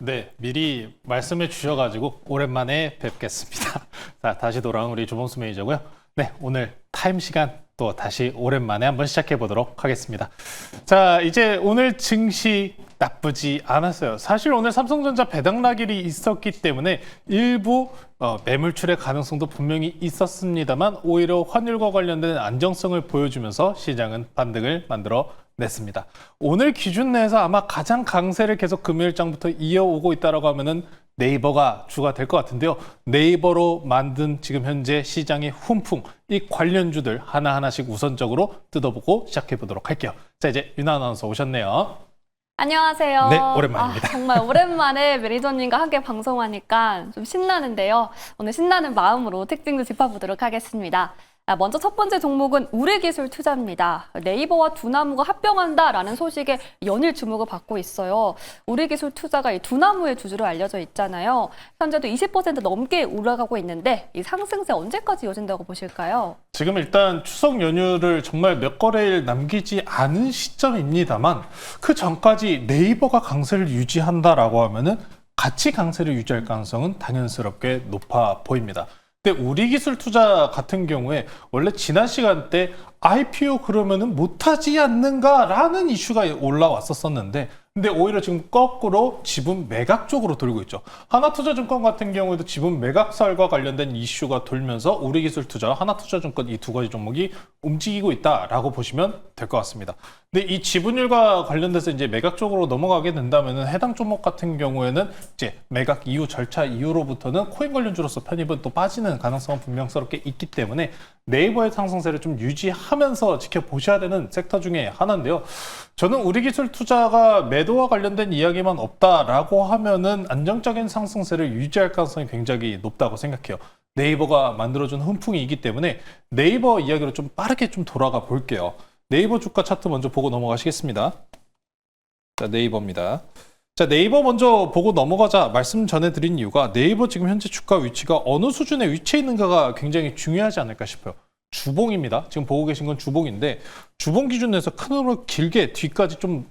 네, 미리 말씀해 주셔가지고 오랜만에 뵙겠습니다. 자, 다시 돌아온 우리 조범수 매니저고요. 네, 오늘 타임 시간 또 다시 오랜만에 한번 시작해 보도록 하겠습니다. 자, 이제 오늘 증시 나쁘지 않았어요. 사실 오늘 삼성전자 배당 낙일이 있었기 때문에 일부 매물출의 가능성도 분명히 있었습니다만 오히려 환율과 관련된 안정성을 보여주면서 시장은 반등을 만들어 냈습니다. 오늘 기준 내에서 아마 가장 강세를 계속 금요일장부터 이어오고 있다라고 하면은 네이버가 주가 될 것 같은데요. 네이버로 만든 지금 현재 시장의 훈풍, 이 관련주들 하나하나씩 우선적으로 뜯어보고 시작해 보도록 할게요. 자, 이제 윤아 아나운서 오셨네요. 안녕하세요. 네, 오랜만입니다. 정말 오랜만에 매니저님과 함께 방송하니까 좀 신나는데요. 오늘 신나는 마음으로 특징도 짚어보도록 하겠습니다. 먼저 첫 번째 종목은 우리기술 투자입니다. 네이버와 두나무가 합병한다라는 소식에 연일 주목을 받고 있어요. 우리기술 투자가 이 두나무의 주주로 알려져 있잖아요. 현재도 20% 넘게 올라가고 있는데 이 상승세 언제까지 이어진다고 보실까요? 지금 일단 추석 연휴를 정말 몇 거래일 남기지 않은 시점입니다만 그 전까지 네이버가 강세를 유지한다라고 하면은 같이 강세를 유지할 가능성은 당연스럽게 높아 보입니다. 근데 우리기술 투자 같은 경우에 원래 지난 시간대 IPO 그러면은 못하지 않는가라는 이슈가 올라왔었는데 근데 오히려 지금 거꾸로 지분 매각 쪽으로 돌고 있죠. 하나투자증권 같은 경우에도 지분 매각설과 관련된 이슈가 돌면서 우리기술투자와 하나투자증권 이 두 가지 종목이 움직이고 있다라고 보시면 될 것 같습니다. 근데 이 지분율과 관련돼서 이제 매각 쪽으로 넘어가게 된다면은 해당 종목 같은 경우에는 이제 매각 이후 절차 이후로부터는 코인 관련주로서 편입은 또 빠지는 가능성은 분명스럽게 있기 때문에 네이버의 상승세를 좀 유지하면서 지켜보셔야 되는 섹터 중에 하나인데요. 저는 우리기술 투자가 매도와 관련된 이야기만 없다라고 하면은 안정적인 상승세를 유지할 가능성이 굉장히 높다고 생각해요. 네이버가 만들어준 훈풍이기 때문에 네이버 이야기로 좀 빠르게 좀 돌아가 볼게요. 네이버 주가 차트 먼저 보고 넘어가시겠습니다. 자, 네이버입니다. 자, 네이버 먼저 보고 넘어가자 말씀 전해드린 이유가 네이버 지금 현재 주가 위치가 어느 수준에 위치해 있는가가 굉장히 중요하지 않을까 싶어요. 주봉입니다. 지금 보고 계신 건 주봉인데 주봉 기준에서 큰 흐름으로 길게 뒤까지 좀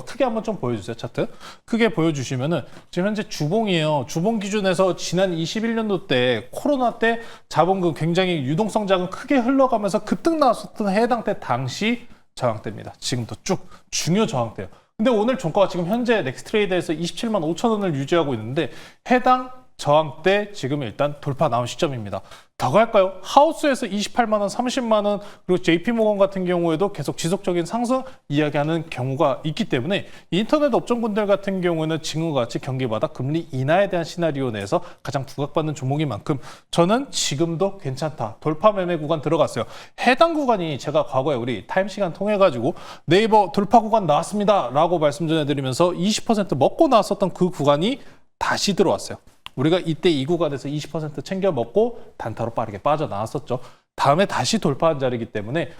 크게 한번 좀 보여주세요. 차트 크게 보여주시면은 지금 현재 주봉이에요. 주봉 기준에서 지난 21년도 때 코로나 때 자본금 굉장히 유동성 자금 크게 흘러가면서 급등 나왔었던 해당 때 당시 저항대입니다. 지금도 쭉 중요 저항대예요. 근데 오늘 종가가 지금 현재 넥스트레이드에서 27만 5천 원을 유지하고 있는데 해당 저항대 지금 일단 돌파 나온 시점입니다. 더 갈까요? 하우스에서 28만 원, 30만 원 그리고 JP모건 같은 경우에도 계속 지속적인 상승 이야기하는 경우가 있기 때문에 인터넷 업종군들 같은 경우는 지금과 같이 경기마다 금리 인하에 대한 시나리오 내에서 가장 부각받는 종목인 만큼 저는 지금도 괜찮다. 돌파 매매 구간 들어갔어요. 해당 구간이 제가 과거에 우리 타임 시간 통해 가지고 네이버 돌파 구간 나왔습니다 라고 말씀 전해드리면서 20% 먹고 나왔었던 그 구간이 다시 들어왔어요. 우리가 이때 이 구간에서 20% 챙겨 먹고 단타로 빠르게 빠져나왔었죠. 다음에 다시 돌파한 자리이기 때문에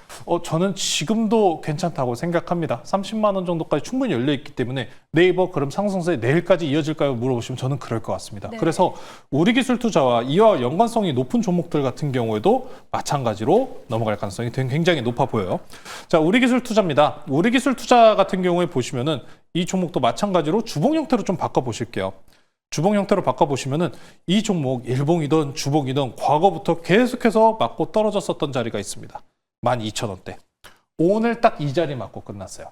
저는 지금도 괜찮다고 생각합니다. 30만 원 정도까지 충분히 열려있기 때문에 네이버 그럼 상승세 내일까지 이어질까요? 물어보시면 저는 그럴 것 같습니다. 네. 그래서 우리기술 투자와 이와 연관성이 높은 종목들 같은 경우에도 마찬가지로 넘어갈 가능성이 굉장히 높아 보여요. 자, 우리기술 투자입니다. 우리기술 투자 같은 경우에 보시면은 이 종목도 마찬가지로 주봉 형태로 좀 바꿔보실게요. 주봉 형태로 바꿔보시면은 이 종목 일봉이든 주봉이든 과거부터 계속해서 맞고 떨어졌었던 자리가 있습니다. 12,000원대. 오늘 딱 이 자리 맞고 끝났어요.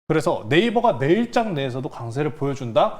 그래서 네이버가 내일장 내에서도 강세를 보여준다?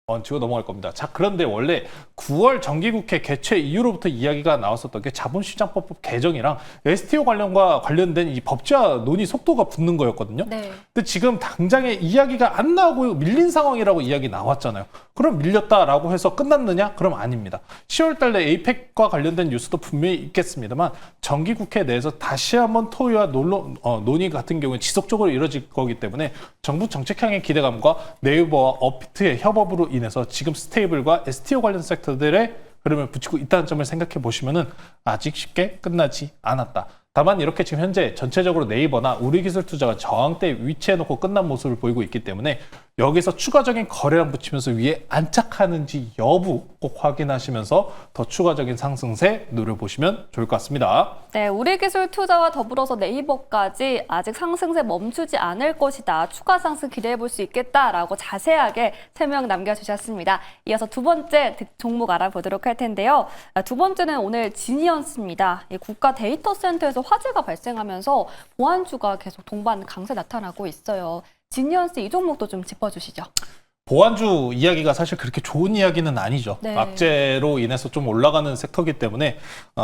얹히고 넘어갈 겁니다. 자, 그런데 원래 9월 정기국회 개최 이후로부터 이야기가 나왔었던 게 자본시장법 개정이랑 STO 관련된 이 법제화 논의 속도가 붙는 거였거든요. 네. 근데 지금 당장에 이야기가 안 나오고 밀린 상황이라고 이야기 나왔잖아요. 그럼 밀렸다라고 해서 끝났느냐? 그럼 아닙니다. 10월 달에 에이펙과 관련된 뉴스도 분명히 있겠습니다만 정기국회 내에서 다시 한번 토의와 논의 같은 경우에 지속적으로 이루어질 거기 때문에 정부 정책향의 기대감과 네이버와 업비트의 협업으로 인해서 지금 스테이블과 STO 관련 섹터들의 흐름을 붙이고 있다는 점을 생각해 보시면은 아직 쉽게 끝나지 않았다. 다만 이렇게 지금 현재 전체적으로 네이버나 우리기술 투자가 저항대 위치해 놓고 끝난 모습을 보이고 있기 때문에 여기서 추가적인 거래량 붙이면서 위에 안착하는지 여부 꼭 확인하시면서 더 추가적인 상승세 노려보시면 좋을 것 같습니다. 네, 우리기술 투자와 더불어서 네이버까지 아직 상승세 멈추지 않을 것이다. 추가 상승 기대해 볼 수 있겠다라고 자세하게 설명 남겨주셨습니다. 이어서 두 번째 종목 알아보도록 할 텐데요. 두 번째는 오늘 지니언스입니다. 국가 데이터 센터에서 화재가 발생하면서 보안주가 계속 동반 강세 나타나고 있어요. 지니언스 이 종목도 좀 짚어주시죠. 보안주 이야기가 사실 그렇게 좋은 이야기는 아니죠. 네. 악재로 인해서 좀 올라가는 섹터이기 때문에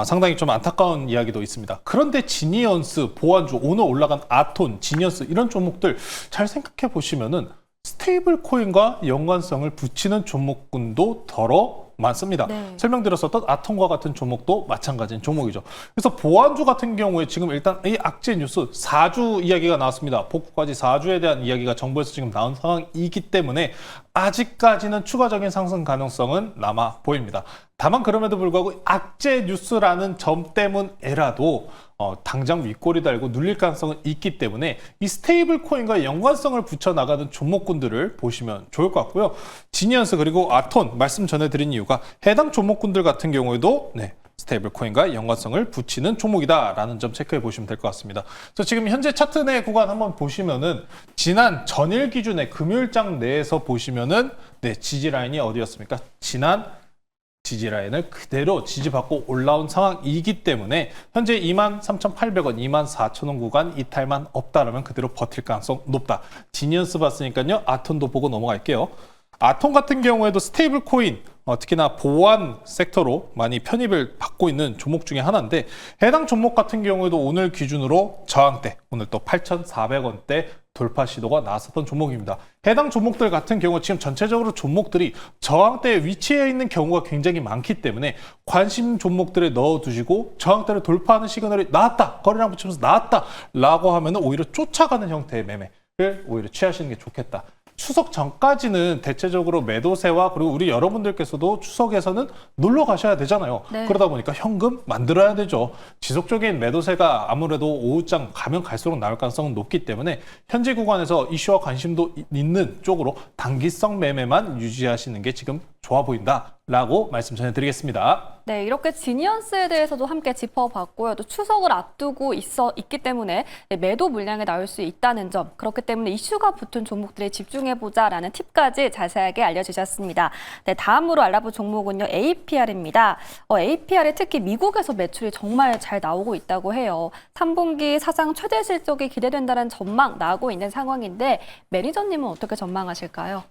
상당히 좀 안타까운 이야기도 있습니다. 그런데 지니언스, 보안주, 오늘 올라간 아톤, 지니언스 이런 종목들 잘 생각해 보시면은 스테이블 코인과 연관성을 붙이는 종목군도 더러 많습니다. 네. 설명드렸었던 아톰과 같은 종목도 마찬가지인 종목이죠. 그래서 보안주 같은 경우에 지금 일단 이 악재 뉴스 4주 이야기가 나왔습니다. 복구까지 4주에 대한 이야기가 정부에서 지금 나온 상황이기 때문에 아직까지는 추가적인 상승 가능성은 남아 보입니다. 다만 그럼에도 불구하고 악재 뉴스라는 점 때문에라도 당장 윗꼬리 달고 눌릴 가능성은 있기 때문에 이 스테이블 코인과 연관성을 붙여나가는 종목군들을 보시면 좋을 것 같고요. 지니언스 그리고 아톤 말씀 전해드린 이유가 해당 종목군들 같은 경우에도 스테이블 코인과 연관성을 붙이는 종목이다라는 점 체크해 보시면 될 것 같습니다. 그래서 지금 현재 차트 내 구간 한번 보시면은 지난 전일 기준의 금요일장 내에서 보시면은 지지 라인이 어디였습니까? 지난 지지 라인을 그대로 지지받고 올라온 상황이기 때문에 현재 23,800원, 24,000원 구간 이탈만 없다라면 그대로 버틸 가능성 높다. 지니언스 봤으니까요. 아톤도 보고 넘어갈게요. 아톤 같은 경우에도 스테이블 코인, 특히나 보안 섹터로 많이 편입을 받고 있는 종목 중에 하나인데 해당 종목 같은 경우에도 오늘 기준으로 저항대, 오늘 또 8,400원대 돌파 시도가 나왔었던 종목입니다. 해당 종목들 같은 경우 지금 전체적으로 종목들이 저항대에 위치해 있는 경우가 굉장히 많기 때문에 관심 종목들에 넣어두시고 저항대를 돌파하는 시그널이 나왔다, 거래량 붙이면서 나왔다 라고 하면 오히려 쫓아가는 형태의 매매를 오히려 취하시는 게 좋겠다. 추석 전까지는 대체적으로 매도세와 그리고 우리 여러분들께서도 추석에서는 놀러 가셔야 되잖아요. 네. 그러다 보니까 현금 만들어야 되죠. 지속적인 매도세가 아무래도 오후장 가면 갈수록 나올 가능성은 높기 때문에 현재 구간에서 이슈와 관심도 있는 쪽으로 단기성 매매만 유지하시는 게 지금 좋아 보인다라고 말씀 전해드리겠습니다. 네, 이렇게 지니언스에 대해서도 함께 짚어봤고요. 또 추석을 앞두고 있기 때문에 매도 물량에 나올 수 있다는 점, 그렇기 때문에 이슈가 붙은 종목들에 집중해보자라는 팁까지 자세하게 알려주셨습니다. 네, 다음으로 알아볼 종목은요, APR입니다. APR이 특히 미국에서 매출이 정말 잘 나오고 있다고 해요. 3분기 사상 최대 실적이 기대된다는 전망 나오고 있는 상황인데 매니저님은 어떻게 전망하실까요?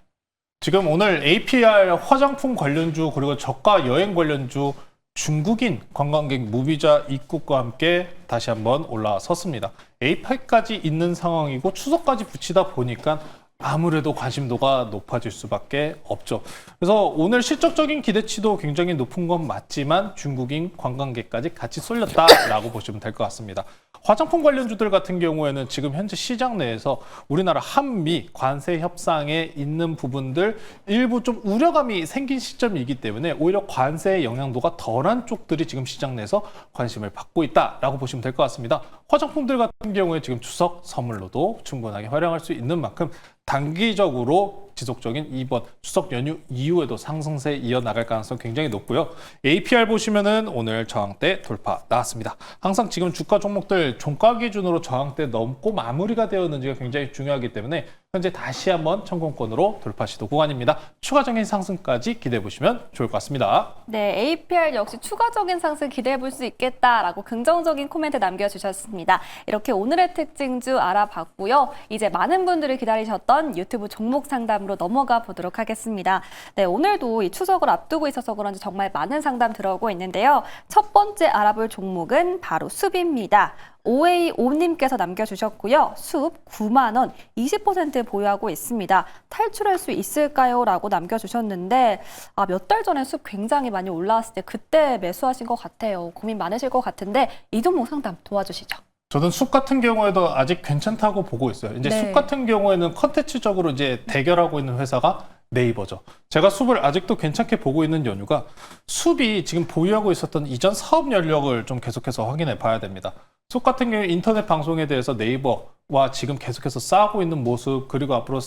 지금 오늘 APR 화장품 관련주 그리고 저가 여행 관련주 중국인 관광객 무비자 입국과 함께 다시 한번 올라섰습니다. APEC까지 있는 상황이고 추석까지 붙이다 보니까 아무래도 관심도가 높아질 수밖에 없죠. 그래서 오늘 실적적인 기대치도 굉장히 높은 건 맞지만 중국인 관광객까지 같이 쏠렸다라고 보시면 될 것 같습니다. 화장품 관련주들 같은 경우에는 지금 현재 시장 내에서 우리나라 한미 관세 협상에 있는 부분들 일부 좀 우려감이 생긴 시점이기 때문에 오히려 관세의 영향도가 덜한 쪽들이 지금 시장 내에서 관심을 받고 있다라고 보시면 될 것 같습니다. 화장품들 같은 경우에 지금 추석 선물로도 충분하게 활용할 수 있는 만큼 단기적으로 지속적인 이번 추석 연휴 이후에도 상승세 이어나갈 가능성 굉장히 높고요. APR 보시면은 오늘 저항대 돌파 나왔습니다. 항상 지금 주가 종목들 종가 기준으로 저항대 넘고 마무리가 되었는지가 굉장히 중요하기 때문에 현재 다시 한번 청공권으로 돌파 시도 구간입니다. 추가적인 상승까지 기대해 보시면 좋을 것 같습니다. 네, APR 역시 추가적인 상승 기대해 볼 수 있겠다라고 긍정적인 코멘트 남겨주셨습니다. 이렇게 오늘의 특징주 알아봤고요. 이제 많은 분들이 기다리셨던 유튜브 종목 상담으로 넘어가 보도록 하겠습니다. 네, 오늘도 이 추석을 앞두고 있어서 그런지 정말 많은 상담 들어오고 있는데요. 첫 번째 알아볼 종목은 바로 숲입니다. OA5님께서 남겨주셨고요. 숲 9만 원 20% 보유하고 있습니다. 탈출할 수 있을까요? 라고 남겨주셨는데 몇 달 전에 숲 굉장히 많이 올라왔을 때 그때 매수하신 것 같아요. 고민 많으실 것 같은데 이 종목 상담 도와주시죠. 저는 숲 같은 경우에도 아직 괜찮다고 보고 있어요. 이제 네. 숲 같은 경우에는 컨텐츠적으로 이제 대결하고 있는 회사가 네이버죠. 제가 숲을 아직도 괜찮게 보고 있는 이유가 숲이 지금 보유하고 있었던 이전 사업 연력을 좀 계속해서 확인해 봐야 됩니다. 쑥 같은 경우에 인터넷 방송에 대해서 네이버와 지금 계속해서 싸우고 있는 모습, 그리고 앞으로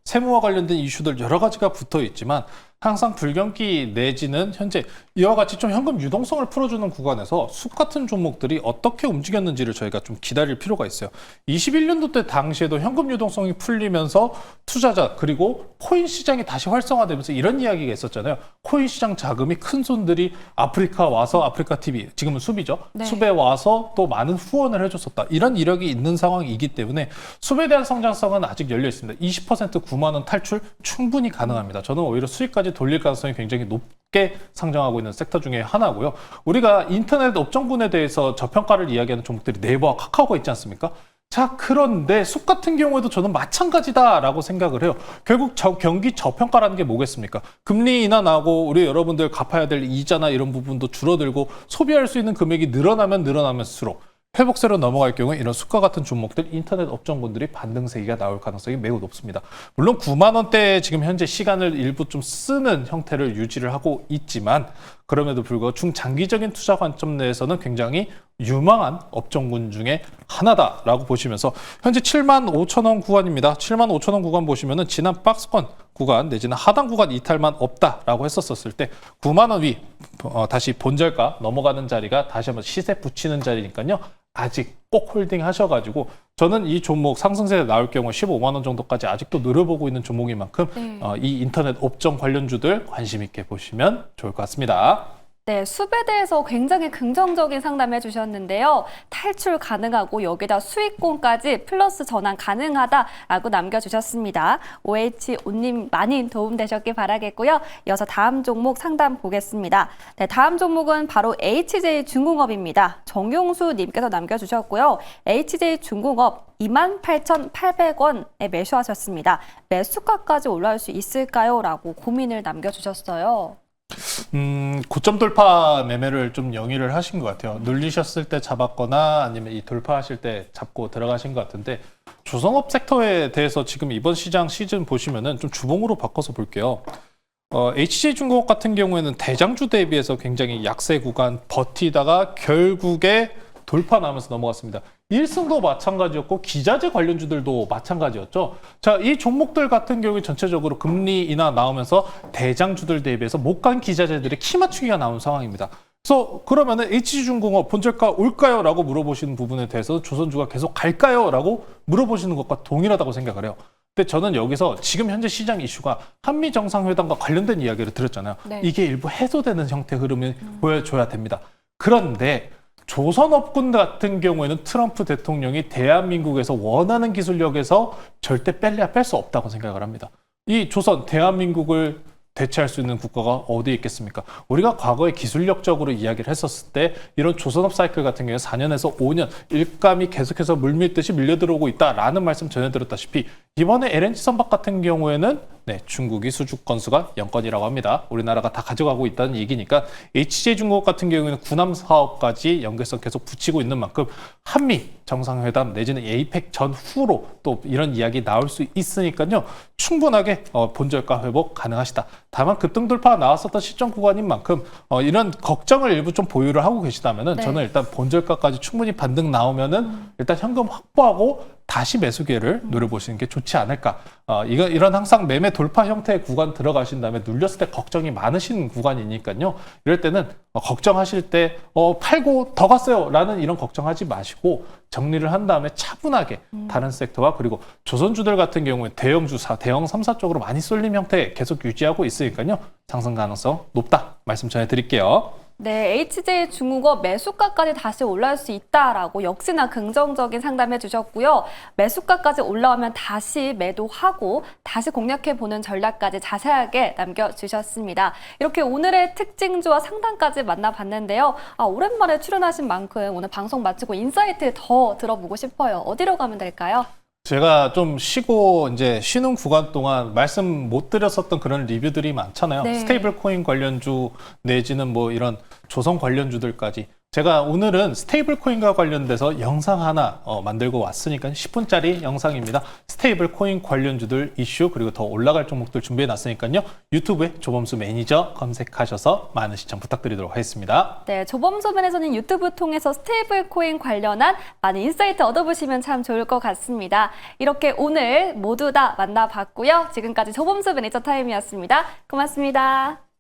세무와 관련된 이슈들 여러 가지가 붙어 있지만 항상 불경기 내지는 현재 이와 같이 좀 현금 유동성을 풀어주는 구간에서 쑥 같은 종목들이 어떻게 움직였는지를 저희가 좀 기다릴 필요가 있어요. 21년도 때 당시에도 현금 유동성이 풀리면서 투자자 그리고 코인 시장이 다시 활성화되면서 이런 이야기가 있었잖아요. 코인 시장 자금이 큰 손들이 아프리카 와서 아프리카 TV, 지금은 숲이죠. 네. 숲에 와서 또 많은 후원을 해줬었다. 이런 이력이 있는 상황이기 때문에 숲에 대한 성장성은 아직 열려 있습니다. 20% 9만 원 탈출 충분히 가능합니다. 저는 오히려 수익까지 돌릴 가능성이 굉장히 높게 상장하고 있는 섹터 중에 하나고요. 우리가 인터넷 업종군에 대해서 저평가를 이야기하는 종목들이 네이버와 카카오가 있지 않습니까? 자, 그런데 숲 같은 경우에도 저는 마찬가지다라고 생각을 해요. 결국 경기 저평가라는 게 뭐겠습니까? 금리 인하 나고 우리 여러분들 갚아야 될 이자나 이런 부분도 줄어들고 소비할 수 있는 금액이 늘어나면 늘어나면수록 회복세로 넘어갈 경우에 이런 숲과 같은 종목들 인터넷 업종군들이 반등세기가 나올 가능성이 매우 높습니다. 물론 9만 원대에 지금 현재 시간을 일부 좀 쓰는 형태를 유지를 하고 있지만 그럼에도 불구하고 중장기적인 투자 관점 내에서는 굉장히 유망한 업종군 중에 하나다라고 보시면서 현재 7만 5천 원 구간입니다. 7만 5천 원 구간 보시면은 지난 박스권 구간 내지는 하단 구간 이탈만 없다라고 했었을 때 9만 원 위 다시 본절가 넘어가는 자리가 다시 한번 시세 붙이는 자리니까요. 아직 꼭 홀딩 하셔가지고 저는 이 종목 상승세에 나올 경우 15만 원 정도까지 아직도 늘어보고 있는 종목인 만큼 이 인터넷 업종 관련주들 관심 있게 보시면 좋을 것 같습니다. 네, 숲에 대해서 굉장히 긍정적인 상담해 주셨는데요. 탈출 가능하고 여기다 수익권까지 플러스 전환 가능하다라고 남겨주셨습니다. OH5님 많이 도움되셨길 바라겠고요. 이어서 다음 종목 상담 보겠습니다. 네, 다음 종목은 바로 HJ중공업입니다. 정용수 님께서 남겨주셨고요. HJ중공업 28,800원에 매수하셨습니다. 매수가까지 올라올 수 있을까요? 라고 고민을 남겨주셨어요. 고점 돌파 매매를 좀 영위를 하신 것 같아요. 눌리셨을 때 잡았거나 아니면 이 돌파하실 때 잡고 들어가신 것 같은데 조선업 섹터에 대해서 지금 이번 시장 시즌 보시면은 좀 주봉으로 바꿔서 볼게요. HJ중공업 같은 경우에는 대장주 대비해서 굉장히 약세 구간 버티다가 결국에 돌파 나면서 넘어갔습니다. 일승도 마찬가지였고 기자재 관련주들도 마찬가지였죠. 자, 이 종목들 같은 경우에 전체적으로 금리 인하 나오면서 대장주들 대비해서 못 간 기자재들의 키 맞추기가 나온 상황입니다. 그래서 그러면은 HG중공업 본절가 올까요? 라고 물어보시는 부분에 대해서 조선주가 계속 갈까요? 라고 물어보시는 것과 동일하다고 생각을 해요. 근데 저는 여기서 지금 현재 시장 이슈가 한미 정상회담과 관련된 이야기를 드렸잖아요. 네. 이게 일부 해소되는 형태 흐름을 보여줘야 됩니다. 그런데 조선업군 같은 경우에는 트럼프 대통령이 대한민국에서 원하는 기술력에서 절대 뺄 수 없다고 생각을 합니다. 이 조선, 대한민국을 대체할 수 있는 국가가 어디에 있겠습니까? 우리가 과거에 기술력적으로 이야기를 했었을 때 이런 조선업 사이클 같은 경우에 4년에서 5년 일감이 계속해서 물밀듯이 밀려들어오고 있다라는 말씀 전해드렸다시피 이번에 LNG 선박 같은 경우에는 중국이 수주 건수가 0건이라고 합니다. 우리나라가 다 가져가고 있다는 얘기니까 HJ중공업 같은 경우에는 군함 사업까지 연계성 계속 붙이고 있는 만큼 한미 정상회담 내지는 에이펙 전후로 또 이런 이야기 나올 수 있으니까요. 충분하게 본절가 회복 가능하시다. 다만 급등 돌파가 나왔었던 시점 구간인 만큼 이런 걱정을 일부 좀 보유를 하고 계시다면은 저는 일단 본절가까지 충분히 반등 나오면은 일단 현금 확보하고 다시 매수 기회를 노려보시는 게 좋지 않을까. 이런 항상 매매 돌파 형태의 구간 들어가신 다음에 눌렸을 때 걱정이 많으신 구간이니까요. 이럴 때는 걱정하실 때 팔고 더 갔어요 라는 이런 걱정하지 마시고 정리를 한 다음에 차분하게 다른 섹터와 그리고 조선주들 같은 경우에 대형주사, 대형 3사 쪽으로 많이 쏠림 형태 계속 유지하고 있으니까요. 상승 가능성 높다 말씀 전해드릴게요. 네, HJ중공업 매수가까지 다시 올라올 수 있다라고 역시나 긍정적인 상담해 주셨고요. 매수가까지 올라오면 다시 매도하고 다시 공략해보는 전략까지 자세하게 남겨주셨습니다. 이렇게 오늘의 특징주와 상담까지 만나봤는데요. 오랜만에 출연하신 만큼 오늘 방송 마치고 인사이트 더 들어보고 싶어요. 어디로 가면 될까요? 제가 좀 쉬고 이제 쉬는 구간 동안 말씀 못 드렸었던 그런 리뷰들이 많잖아요. 네. 스테이블 코인 관련주 내지는 뭐 이런 조선 관련주들까지 제가 오늘은 스테이블 코인과 관련돼서 영상 하나 만들고 왔으니까 10분짜리 영상입니다. 스테이블 코인 관련주들 이슈 그리고 더 올라갈 종목들 준비해 놨으니까요. 유튜브에 조범수 매니저 검색하셔서 많은 시청 부탁드리도록 하겠습니다. 네, 조범수 매니저님 유튜브 통해서 스테이블 코인 관련한 많은 인사이트 얻어보시면 참 좋을 것 같습니다. 이렇게 오늘 모두 다 만나봤고요. 지금까지 조범수 매니저 타임이었습니다. 고맙습니다.